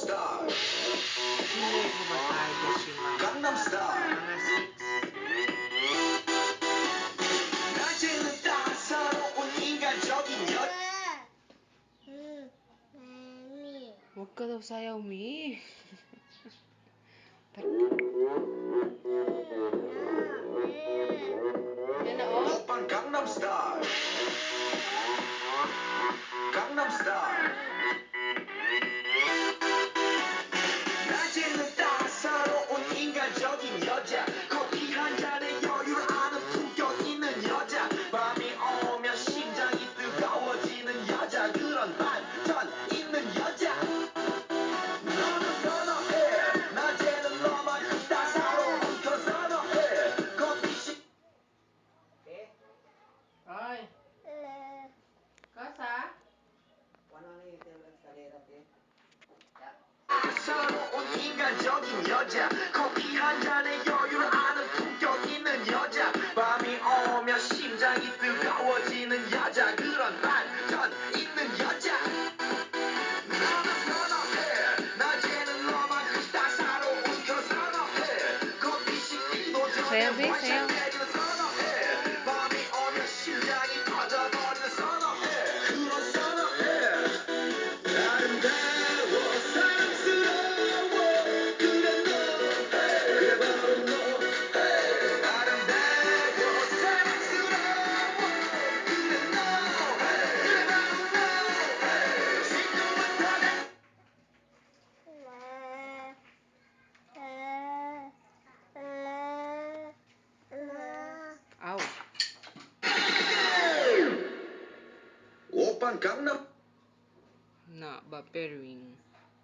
Style. Senior ko ba tayo si Gangnam Style. mga 6? 낮에는 따사로운 인간적인 여. Huwag ka daw sayaw, Mi. Yan na, oh. 오빤 강남 스타일. 강남 스타일. 낮에는 따사로운 인간적인 여자. 커피 한 잔에 여유를 아는 품격 있는 여자. 밤이 오면 심장이 뜨거워지는 여자. 그런 반전 있는 여자. 너는 선호해. 낮에는 너만큼 따사로운 그 선호해. 커피씩. Ay. Kasa? 따사로운 인간적인 여자. 커피 한 잔에 여유를 아는 품격 있는 여자. 밤이 오면 심장이 뜨거워지는 여자. 그런 반전 있는 여자. 너는 선호해. 낮에는 너만큼 따사로운 그 선호해. 커피 식기도 전에 Sayaw, Be, 원샷 sayaw. 때리는 선호해. 밤이 오면 심장이 터져버리는 선호해. 그런 선호해. 아름다워 사랑스러워 그래 너 그래 바로 너 아름다워 사랑스러워 그래 너 그래 바로 너 시끄럽다. Aw. 오빤 강남 Na, ba, perwing.